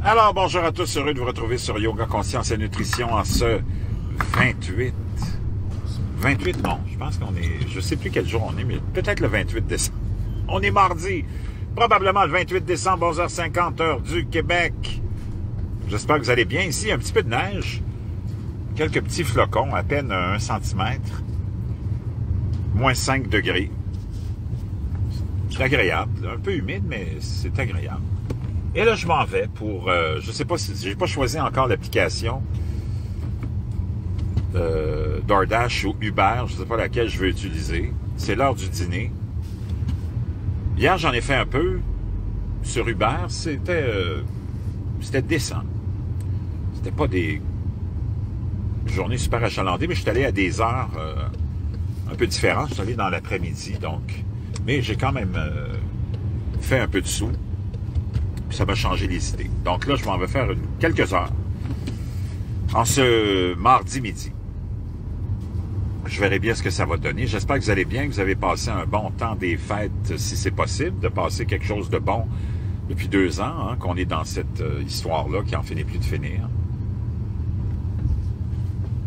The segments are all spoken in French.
Alors, bonjour à tous, heureux de vous retrouver sur Yoga, Conscience et Nutrition en ce 28. 28, non, je pense qu'on est, je sais plus quel jour on est, mais peut-être le 28 décembre. On est mardi, probablement le 28 décembre, 11h50, heure du Québec. J'espère que vous allez bien. Ici, un petit peu de neige, quelques petits flocons, à peine 1 cm, moins 5 degrés. C'est agréable, un peu humide, mais c'est agréable. Et là, je m'en vais pour, je sais pas si, j'ai pas choisi encore l'application DoorDash ou Uber, je sais pas laquelle je veux utiliser. C'est l'heure du dîner. Hier, j'en ai fait un peu sur Uber, c'était décent. C'était pas des journées super achalandées, mais je suis allé à des heures un peu différentes. Je suis allé dans l'après-midi, donc. Mais j'ai quand même fait un peu de sous. Puis ça m'a changé les idées. Donc là, je m'en vais faire quelques heures. En ce mardi midi. Je verrai bien ce que ça va donner. J'espère que vous allez bien, que vous avez passé un bon temps des fêtes, si c'est possible, de passer quelque chose de bon depuis 2 ans, hein, qu'on est dans cette histoire-là qui en finit plus de finir.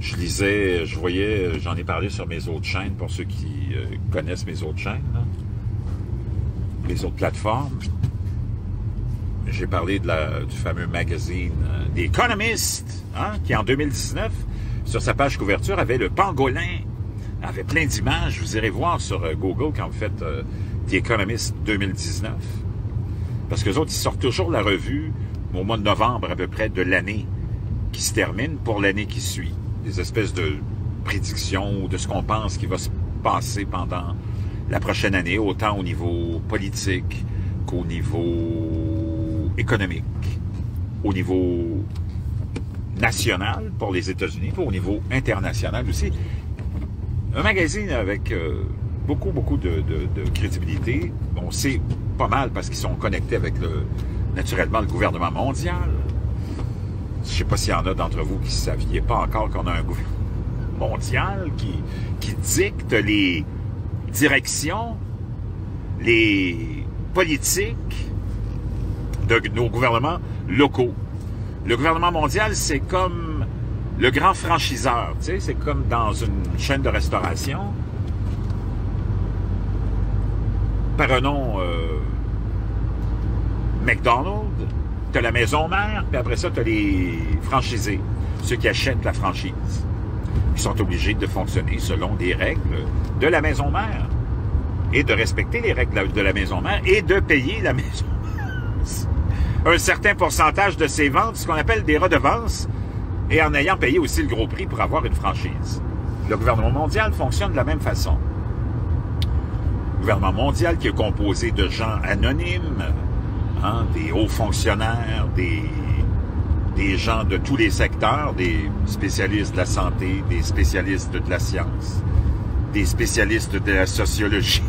Je lisais, je voyais, j'en ai parlé sur mes autres chaînes, pour ceux qui connaissent mes autres chaînes, là, les autres plateformes. J'ai parlé de du fameux magazine The Economist, hein, qui en 2019, sur sa page couverture, avait le pangolin, avait plein d'images. Vous irez voir sur Google quand vous faites The Economist 2019. Parce qu'eux autres, ils sortent toujours la revue au mois de novembre à peu près de l'année qui se termine pour l'année qui suit. Des espèces de prédictions de ce qu'on pense qui va se passer pendant la prochaine année, autant au niveau politique qu'au niveau économique, au niveau national pour les États-Unis, puis au niveau international aussi. Un magazine avec beaucoup de crédibilité. On sait pas mal parce qu'ils sont connectés avec, naturellement, le gouvernement mondial. Je ne sais pas s'il y en a d'entre vous qui ne saviez pas encore qu'on a un gouvernement mondial qui dicte les directions, les politiques de nos gouvernements locaux. Le gouvernement mondial, c'est comme le grand franchiseur, tu sais, c'est comme dans une chaîne de restauration. Prenons McDonald's, tu as la maison mère, puis après ça, tu as les franchisés, ceux qui achètent la franchise. Ils sont obligés de fonctionner selon des règles de la maison mère et de respecter les règles de la maison mère et de payer la maison un certain pourcentage de ses ventes, ce qu'on appelle des redevances, et en ayant payé aussi le gros prix pour avoir une franchise. Le gouvernement mondial fonctionne de la même façon. Le gouvernement mondial qui est composé de gens anonymes, hein, des hauts fonctionnaires, des gens de tous les secteurs, des spécialistes de la santé, des spécialistes de la science, des spécialistes de la sociologie,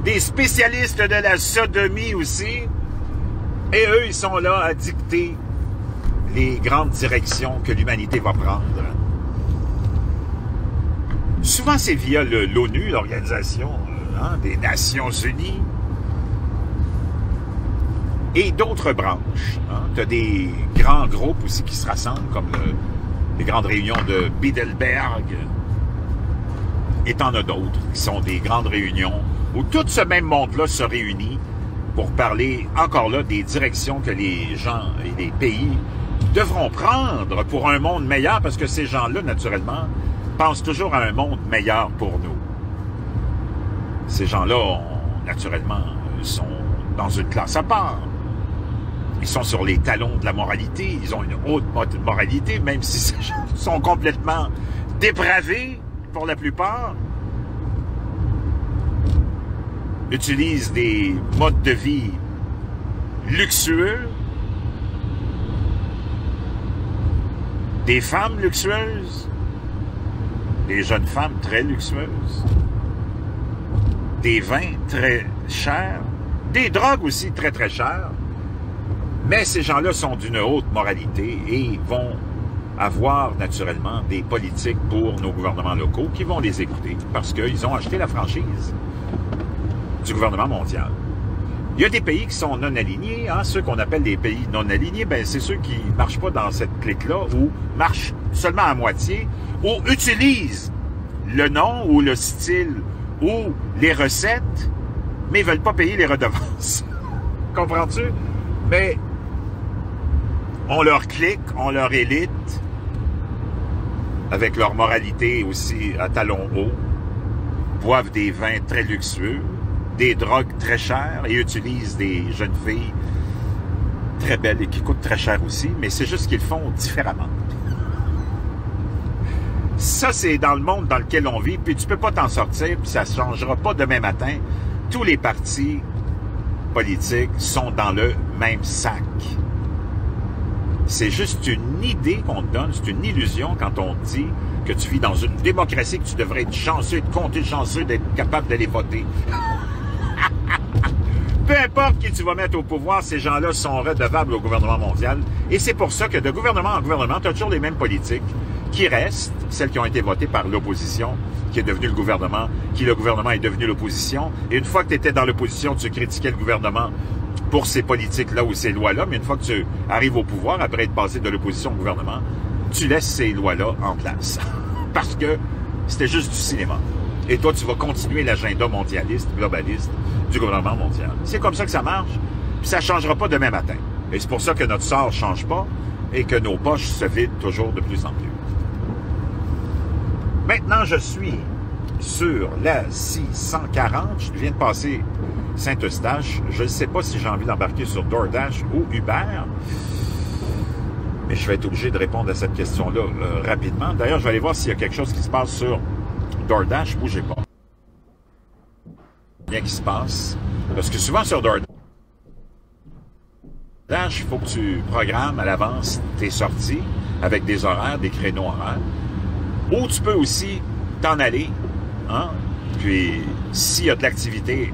des spécialistes de la sodomie aussi, et eux, ils sont là à dicter les grandes directions que l'humanité va prendre. Souvent, c'est via l'ONU, l'Organisation des Nations Unies, et d'autres branches. Hein. Tu as des grands groupes aussi qui se rassemblent, comme les grandes réunions de Bilderberg, et t'en as d'autres qui sont des grandes réunions où tout ce même monde-là se réunit pour parler, encore là, des directions que les gens et les pays devront prendre pour un monde meilleur, parce que ces gens-là, naturellement, pensent toujours à un monde meilleur pour nous. Ces gens-là, naturellement, sont dans une classe à part. Ils sont sur les talons de la moralité, ils ont une haute moralité, même si ces gens sont complètement dépravés, pour la plupart, utilisent des modes de vie luxueux, des femmes luxueuses, des jeunes femmes très luxueuses, des vins très chers, des drogues aussi très très chères, mais ces gens-là sont d'une haute moralité et vont avoir naturellement des politiques pour nos gouvernements locaux qui vont les écouter parce qu'ils ont acheté la franchise du gouvernement mondial. Il y a des pays qui sont non alignés, hein, ceux qu'on appelle les pays non alignés, ben c'est ceux qui ne marchent pas dans cette clique-là, ou marchent seulement à moitié, ou utilisent le nom ou le style ou les recettes, mais ne veulent pas payer les redevances. Comprends-tu? Mais on leur clique, on leur élite, avec leur moralité aussi à talons hauts, boivent des vins très luxueux, des drogues très chères et utilisent des jeunes filles très belles et qui coûtent très cher aussi, mais c'est juste qu'ils font différemment. Ça, c'est dans le monde dans lequel on vit, puis tu peux pas t'en sortir, puis ça ne changera pas demain matin. Tous les partis politiques sont dans le même sac. C'est juste une idée qu'on te donne, c'est une illusion quand on te dit que tu vis dans une démocratie, que tu devrais être chanceux, de compter chanceux, d'être capable d'aller voter. Peu importe qui tu vas mettre au pouvoir, ces gens-là sont redevables au gouvernement mondial. Et c'est pour ça que de gouvernement en gouvernement, tu as toujours les mêmes politiques qui restent, celles qui ont été votées par l'opposition, qui est devenue le gouvernement, qui le gouvernement est devenu l'opposition. Et une fois que tu étais dans l'opposition, tu critiquais le gouvernement pour ces politiques-là ou ces lois-là, mais une fois que tu arrives au pouvoir, après être passé de l'opposition au gouvernement, tu laisses ces lois-là en place. Parce que c'était juste du cinéma. Et toi, tu vas continuer l'agenda mondialiste, globaliste du gouvernement mondial. C'est comme ça que ça marche, puis ça ne changera pas demain matin. Et c'est pour ça que notre sort ne change pas et que nos poches se vident toujours de plus en plus. Maintenant, je suis sur la 640. Je viens de passer Saint-Eustache. Je ne sais pas si j'ai envie d'embarquer sur DoorDash ou Uber. Mais je vais être obligé de répondre à cette question-là rapidement. D'ailleurs, je vais aller voir s'il y a quelque chose qui se passe sur DoorDash. Bougez pas. Rien qui se passe. Parce que souvent sur DoorDash, il faut que tu programmes à l'avance tes sorties avec des horaires, des créneaux horaires. Ou tu peux aussi t'en aller, hein? Puis s'il y a de l'activité,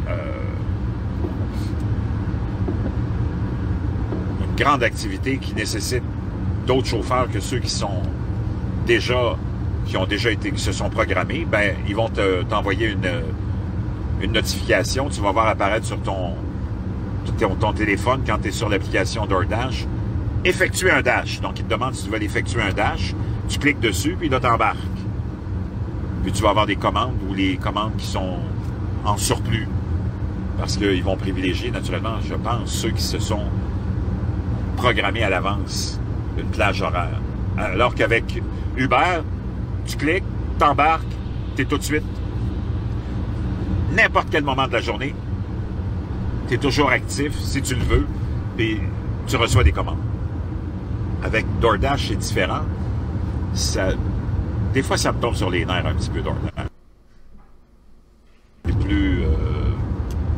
une grande activité qui nécessite d'autres chauffeurs que ceux qui sont déjà, qui se sont programmés, ben ils vont t'envoyer une notification. Tu vas voir apparaître sur ton téléphone quand tu es sur l'application DoorDash. Effectuer un dash. Donc, il te demande si tu veux effectuer un dash. Tu cliques dessus, puis là, t'embarques. Puis tu vas avoir des commandes ou les commandes qui sont en surplus. Parce qu'ils vont privilégier, naturellement, je pense, ceux qui se sont programmés à l'avance une plage horaire. Alors qu'avec Uber, tu cliques, t'embarques, t'es tout de suite. N'importe quel moment de la journée, t'es toujours actif, si tu le veux, puis tu reçois des commandes. Avec DoorDash, c'est différent. Des fois, ça me tombe sur les nerfs un petit peu, DoorDash. C'est plus...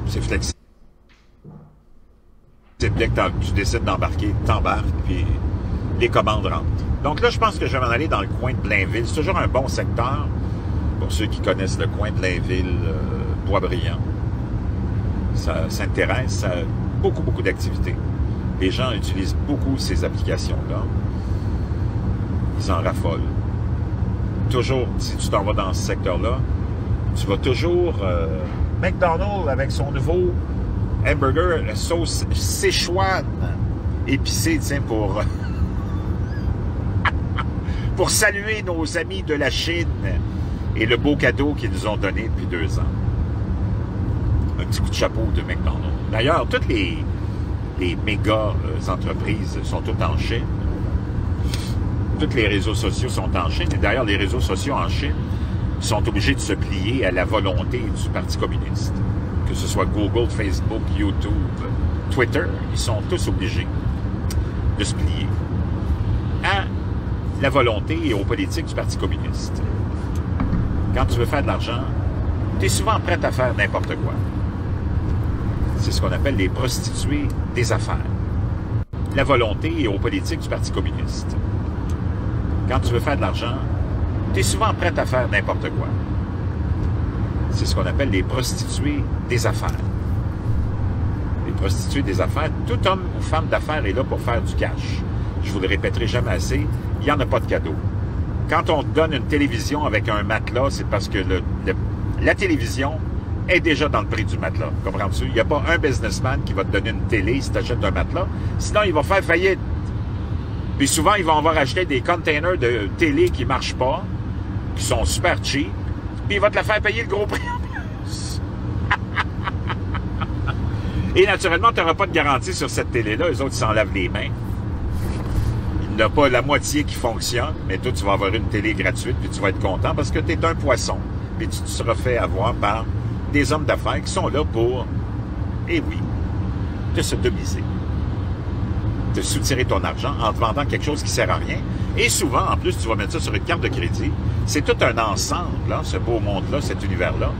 c'est flexible. C'est dès que tu décides d'embarquer, t'embarques, puis les commandes rentrent. Donc là, je pense que je vais m'en aller dans le coin de Blainville. C'est toujours un bon secteur, pour ceux qui connaissent le coin de Blainville, Boisbriand. Ça s'intéresse, ça a beaucoup, beaucoup d'activités. Les gens utilisent beaucoup ces applications-là. Ils en raffolent. Toujours, si tu t'en vas dans ce secteur-là, tu vas toujours... McDonald's, avec son nouveau hamburger, la sauce Sichuan, épicée, tiens, pour saluer nos amis de la Chine et le beau cadeau qu'ils nous ont donné depuis 2 ans. Un petit coup de chapeau de McDonald's. D'ailleurs, toutes les méga entreprises sont toutes en Chine. Tous les réseaux sociaux sont en Chine. Et d'ailleurs, les réseaux sociaux en Chine sont obligés de se plier à la volonté du Parti communiste. Que ce soit Google, Facebook, YouTube, Twitter, ils sont tous obligés de se plier à la volonté et aux politiques du Parti communiste. Quand tu veux faire de l'argent, tu es souvent prêt à faire n'importe quoi. C'est ce qu'on appelle les prostituées des affaires. La volonté et aux politiques du Parti communiste. Quand tu veux faire de l'argent, tu es souvent prêt à faire n'importe quoi. C'est ce qu'on appelle les prostituées des affaires. Les prostituées des affaires, tout homme ou femme d'affaires est là pour faire du cash. Je vous le répéterai jamais assez, il n'y en a pas de cadeau. Quand on te donne une télévision avec un matelas, c'est parce que la télévision est déjà dans le prix du matelas. Comprends-tu? Il n'y a pas un businessman qui va te donner une télé si tu achètes un matelas. Sinon, il va faire faillite. Puis souvent, ils vont avoir acheté des containers de télé qui ne marchent pas, qui sont super cheap, puis il va te la faire payer le gros prix en plus. Et naturellement, tu n'auras pas de garantie sur cette télé-là. Eux autres, ils s'en lavent les mains. Il n'y a pas la moitié qui fonctionne, mais toi, tu vas avoir une télé gratuite, puis tu vas être content parce que tu es un poisson. Puis tu te seras fait avoir par des hommes d'affaires qui sont là pour, eh oui, te sodomiser. Te soutirer ton argent en te vendant quelque chose qui ne sert à rien. Et souvent, en plus, tu vas mettre ça sur une carte de crédit. C'est tout un ensemble, hein, ce beau monde-là, cet univers-là.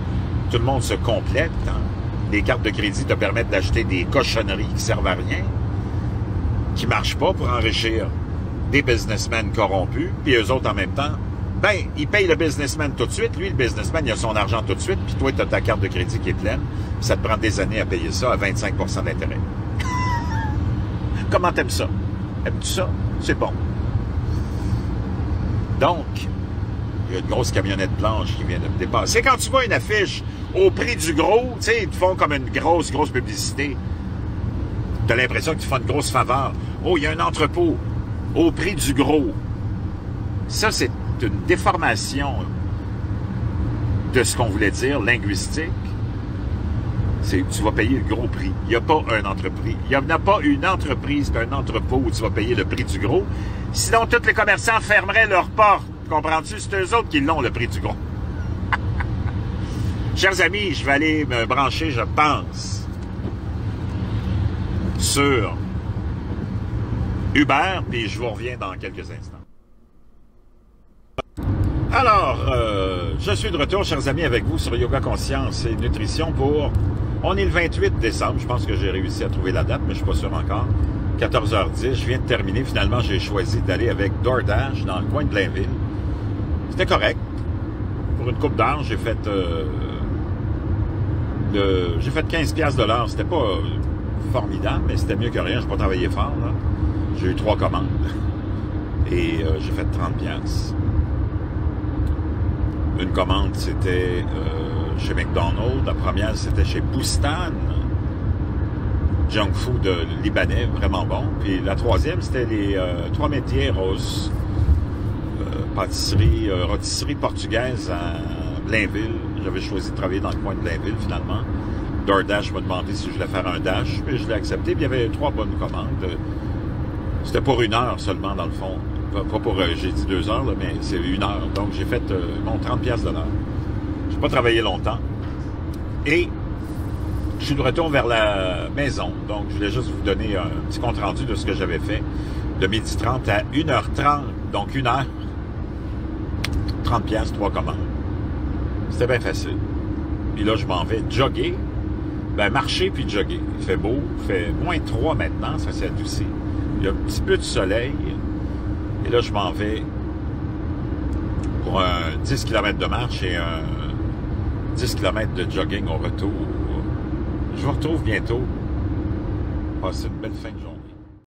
Tout le monde se complète. Hein. Les cartes de crédit te permettent d'acheter des cochonneries qui ne servent à rien, qui ne marchent pas pour enrichir des businessmen corrompus, puis eux autres en même temps, ben, ils payent le businessman tout de suite. Lui, le businessman, il a son argent tout de suite, puis toi, tu as ta carte de crédit qui est pleine. Ça te prend des années à payer ça à 25 % d'intérêt. Comment t'aimes ça? Aimes-tu ça? C'est bon. Donc, il y a une grosse camionnette blanche qui vient de me dépasser. Quand tu vois une affiche au prix du gros, tu sais, ils te font comme une grosse publicité. Tu as l'impression que tu fais une grosse faveur. Oh, il y a un entrepôt au prix du gros. Ça, c'est une déformation de ce qu'on voulait dire, linguistique. C'est tu vas payer le gros prix. Il n'y a pas un entreprise. Il n'y a pas une entreprise d'un entrepôt où tu vas payer le prix du gros. Sinon, tous les commerçants fermeraient leurs portes. Comprends-tu? C'est eux autres qui l'ont, le prix du gros. Chers amis, je vais aller me brancher, je pense, sur Uber, puis je vous reviens dans quelques instants. Alors, je suis de retour, chers amis, avec vous sur Yoga Conscience et Nutrition pour... On est le 28 décembre, je pense que j'ai réussi à trouver la date, mais je ne suis pas sûr encore. 14h10, je viens de terminer. Finalement, j'ai choisi d'aller avec DoorDash dans le coin de Blainville. C'était correct. Pour une coupe d'heure, j'ai fait 15$ de l'heure. C'était pas formidable, mais c'était mieux que rien. Je n'ai pas travaillé fort, là. J'ai eu 3 commandes. Et j'ai fait 30$. Une commande, c'était chez McDonald's. La première, c'était chez Boustan. Junk food libanais, vraiment bon. Puis la troisième, c'était les Trois Métiers Roses. Rôtisserie portugaise à Blainville. J'avais choisi de travailler dans le coin de Blainville, finalement. DoorDash m'a demandé si je voulais faire un dash, puis je l'ai accepté. Puis il y avait 3 bonnes commandes. C'était pour 1 heure seulement, dans le fond. Pas pour, j'ai dit 2 heures, là, mais c'est 1 heure. Donc, j'ai fait mon 30$ de l'heure. Je n'ai pas travaillé longtemps. Et je suis de retour vers la maison. Donc, je voulais juste vous donner un petit compte-rendu de ce que j'avais fait de 12h30 à 1h30. Donc, 1 heure, 30$, 3 commandes. C'était bien facile. Puis là, je m'en vais jogger. Ben, marcher puis jogger. Il fait beau. Il fait moins 3 maintenant. Ça s'est adouci. Il y a un petit peu de soleil. Et là, je m'en vais pour un 10 km de marche et un 10 km de jogging au retour. Je vous retrouve bientôt. Passez une belle fin de journée.